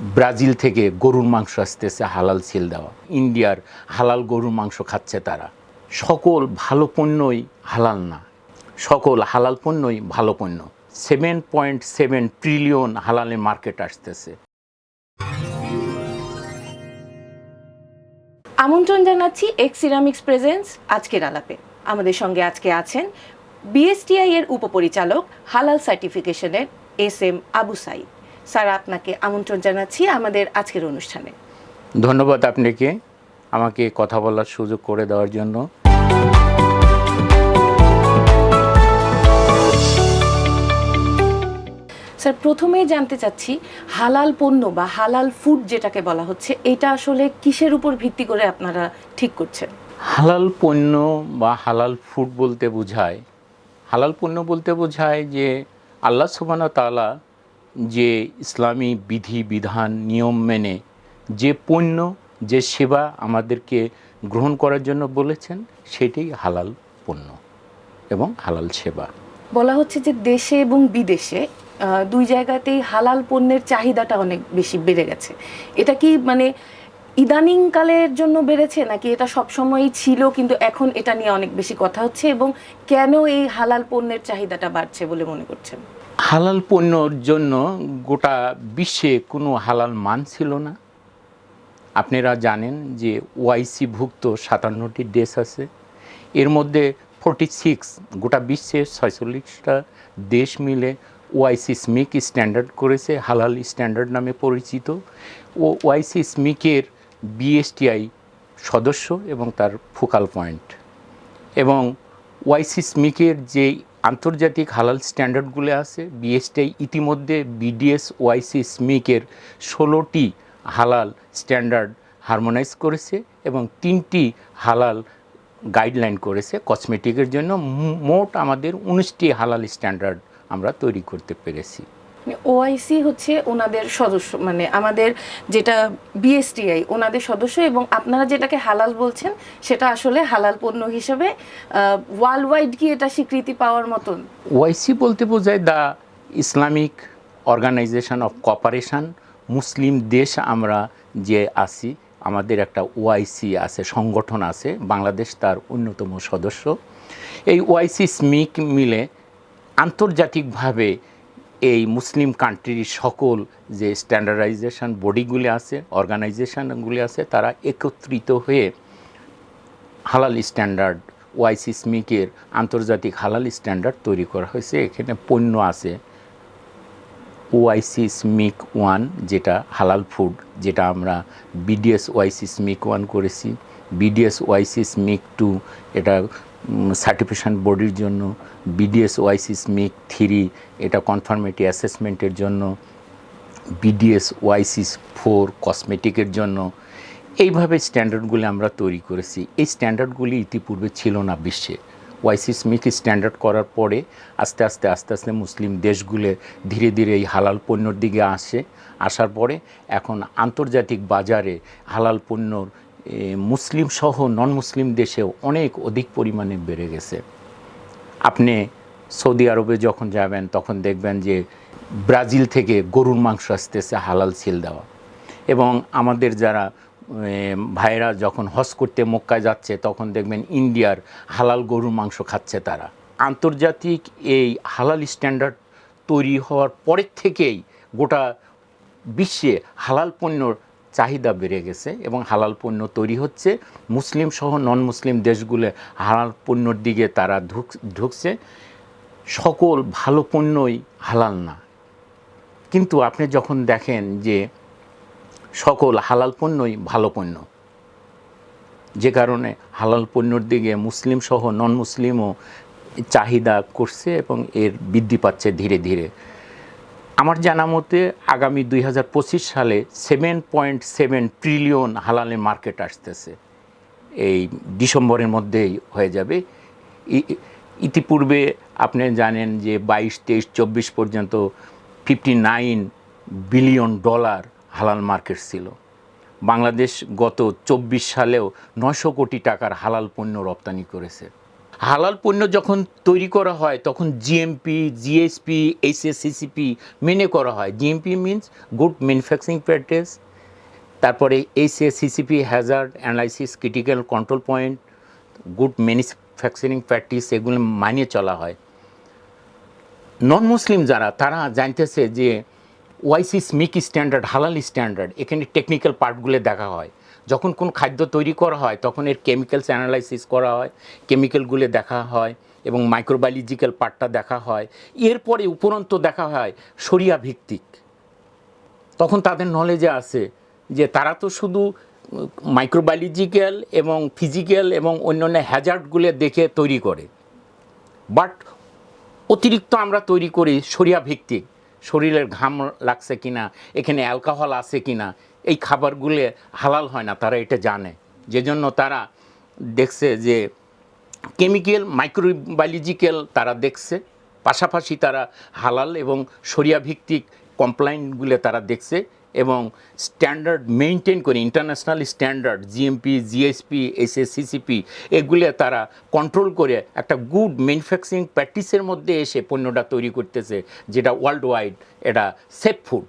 Brazil থেকে গরুর মাংস আসতেছে হালাল সিল দেওয়া, ইন্ডিয়ার হালাল গরুর মাংস খাচ্ছে তারা। সকল ভালো পণ্যই হালাল না, সকল হালাল পণ্যই ভালো পণ্য। 7.7 ট্রিলিয়ন হালালের মার্কেট আসতেছে। আমন্ত্রণ জানাচ্ছি এক্স সিরামিক্স প্রেজেন্স আজকের আলাপে। আমাদের সঙ্গে আজকে আছেন বিএসটিআই এর উপপরিচালক হালাল সার্টিফিকেশনের এস আবু সাঈদ। স্যার, আপনাকে আমন্ত্রণ জানাচ্ছি আমাদের আজকের অনুষ্ঠানে। ধন্যবাদ আপনাকে আমাকে কথা বলার সুযোগ করে দেওয়ার জন্য। স্যার, প্রথমেই জানতে চাচ্ছি হালাল পণ্য বা হালাল ফুড যেটাকে বলা হচ্ছে, এটা আসলে কিসের উপর ভিত্তি করে আপনারা ঠিক করছেন? হালাল পণ্য বা হালাল ফুড বলতে বোঝায়, হালাল পণ্য বলতে বোঝায় যে আল্লাহ সুবহানাহু ওয়া তাআলা যে ইসলামী বিধি বিধান নিয়ম মেনে যে পণ্য যে সেবা আমাদেরকে গ্রহণ করার জন্য বলেছেন, সেটাই হালাল পণ্য এবং হালাল সেবা। বলা হচ্ছে যে দেশে এবং বিদেশে দুই জায়গাতেই হালাল পণ্যের চাহিদাটা অনেক বেশি বেড়ে গেছে। এটা কি ইদানিং কালের জন্য বেড়েছে, নাকি এটা সবসময়ই ছিল কিন্তু এখন এটা নিয়ে অনেক বেশি কথা হচ্ছে? এবং কেন এই হালাল পণ্যের চাহিদাটা বাড়ছে বলে মনে করছেন? হালাল পণ্যর জন্য গোটা বিশ্বে কোনো হালাল মান ছিল না। আপনারা জানেন যে ওআইসি-ভুক্ত 57টি দেশ আছে, এর মধ্যে 46 গোটা বিশ্বের 46টা দেশ মিলে ওআইসি স্মিক স্ট্যান্ডার্ড করেছে, হালাল স্ট্যান্ডার্ড নামে পরিচিত। ওআইসি স্মিকের বিএসটিআই সদস্য এবং তার ফোকাল পয়েন্ট। এবং ওআইসি স্মিকের যে আন্তর্জাতিক হালাল স্ট্যান্ডার্ডগুলো আছে, বিএসটিআই ইতিমধ্যে বিডিএস ওআইসি স্মিকের 16টি হালাল স্ট্যান্ডার্ড হারমোনাইজ করেছে এবং 3টি হালাল গাইডলাইন করেছে কসমেটিকের জন্য। মোট আমাদের 19টি হালাল স্ট্যান্ডার্ড আমরা তৈরি করতে পেরেছি। ওআইসি হচ্ছে ওনাদের সদস্য, আমাদের যেটা বিএসটিআই ওনাদের সদস্য, এবং আপনারা যেটাকে হালাল বলছেন সেটা আসলে হালাল পণ্য হিসেবে ওয়ার্ল্ড ওয়াইড কি এটা স্বীকৃতি পাওয়ার মতন? ওআইসি বলতে বোঝায় the Islamic organisation of cooperation. মুসলিম দেশ আমরা যে আছি, আমাদের একটা ওআইসি আছে, সংগঠন আছে, বাংলাদেশ তার অন্যতম সদস্য। এই ওআইসি স্মিক মিলে আন্তর্জাতিকভাবে এই মুসলিম কান্ট্রির সকল যে স্ট্যান্ডার্ডাইজেশন বডিগুলি আছে, অর্গানাইজেশনগুলি আছে, তারা একত্রিত হয়ে হালাল স্ট্যান্ডার্ড, ওআইসি স্মিকের আন্তর্জাতিক হালাল স্ট্যান্ডার্ড তৈরি করা হয়েছে। এখানে পণ্য আছে ওআইসি স্মিক 1 যেটা হালাল ফুড, যেটা আমরা বিডিএস ওআইসি স্মিক 1 করেছি। বিডিএস ওআইসি স্মিক 2 এটা সার্টিফিকেশন বডির জন্য। বিডিএস ওআইসি স্মিক 3 এটা কনফার্মেটি অ্যাসেসমেন্টের জন্য। বিডিএস ওআইসি 4 কসমেটিকের জন্য। এইভাবে স্ট্যান্ডার্ডগুলি আমরা তৈরি করেছি। এই স্ট্যান্ডার্ডগুলি ইতিপূর্বে ছিল না বিশ্বে। ওআইসি স্মিক স্ট্যান্ডার্ড করার পরে আস্তে আস্তে মুসলিম দেশগুলো ধীরে ধীরে এই হালাল পণ্যর দিকে আসার পরে এখন আন্তর্জাতিক বাজারে হালাল পণ্যর মুসলিম সহ নন মুসলিম দেশেও অনেক অধিক পরিমাণে বেড়ে গেছে। আপনি সৌদি আরবে যখন যাবেন তখন দেখবেন যে ব্রাজিল থেকে গরুর মাংস আসতেছে হালাল সিল দেওয়া। এবং আমাদের যারা ভাইরা যখন হজ করতে মক্কায় যাচ্ছে তখন দেখবেন ইন্ডিয়ার হালাল গরুর মাংস খাচ্ছে তারা। আন্তর্জাতিক এই হালাল স্ট্যান্ডার্ড তৈরি হওয়ার পরের থেকেই গোটা বিশ্বে হালাল পণ্যর চাহিদা বেড়ে গেছে এবং হালাল পণ্য তৈরি হচ্ছে। মুসলিম সহ নন মুসলিম দেশগুলো হালাল পণ্যর দিকে তারা ঢুকছে। সকল ভালো পণ্যই হালাল না, কিন্তু আপনি যখন দেখেন যে সকল হালাল পণ্যই ভালো পণ্য, যে কারণে হালাল পণ্যর দিকে মুসলিম সহ নন মুসলিমও চাহিদা করছে এবং এর বৃদ্ধি পাচ্ছে ধীরে ধীরে। আমার জানা মতে আগামী 2025 সালে 7.7 ট্রিলিয়ন হালালের মার্কেট আসতেছে, এই ডিসেম্বরের মধ্যেই হয়ে যাবে। ইতিপূর্বে আপনি জানেন যে 22, 23, 24 পর্যন্ত $59 বিলিয়ন হালাল মার্কেট ছিল। বাংলাদেশ গত 24 সালেও 900 কোটি টাকার হালাল পণ্য রপ্তানি করেছে। হালাল পণ্য যখন তৈরি করা হয় তখন জিএমপি, জিএসপি, এইচএসসিসিপি মেনে করা হয়। GMP means good manufacturing practice, তারপরে HSCCP hazard analysis, critical control point, good manufacturing practice, এগুলো মানিয়ে চলা হয়। নন মুসলিম যারা, তারা জানতেছে যে ওয়াইসি স্মিক স্ট্যান্ডার্ড, হালাল স্ট্যান্ডার্ড, এখানে টেকনিক্যাল পার্টগুলো দেখা হয়। যখন কোন খাদ্য তৈরি করা হয় তখন এর কেমিক্যালস অ্যানালাইসিস করা হয়, কেমিক্যালগুলো দেখা হয় এবং মাইক্রোবায়োলজিক্যাল পার্টটা দেখা হয়। এরপরে উপরন্ত দেখা হয় শরিয়া ভিত্তিক। তখন তাদের নলেজে আছে যে তারা তো শুধু মাইক্রোবায়োলজিক্যাল এবং ফিজিক্যাল এবং অন্যান্য হ্যাজার্ডগুলো দেখে তৈরি করে, বাট অতিরিক্ত আমরা তৈরি করি শরিয়া ভিত্তিক। শরীরের ঘাম লাগছে কিনা, এখানে অ্যালকোহল আছে কিনা, এই খাবারগুলো হালাল হয় না, তারা এটা জানে। যে জন্য তারা দেখছে যে কেমিক্যাল, মাইক্রোবায়োলজিক্যাল তারা দেখছে, পাশাপাশি তারা হালাল এবং শরিয়া ভিত্তিক কমপ্লায়েন্টগুলো তারা দেখছে এবং স্ট্যান্ডার্ড মেনটেন করে, ইন্টারন্যাশনাল স্ট্যান্ডার্ড জিএমপি, জিএসপি, এইচএসসিসিপি, এগুলো তারা কন্ট্রোল করে একটা গুড ম্যানুফ্যাকচারিং প্র্যাকটিসের মধ্যে এসে পণ্যটা তৈরি করতেছে, যেটা ওয়ার্ল্ড ওয়াইড এটা সেফ ফুড।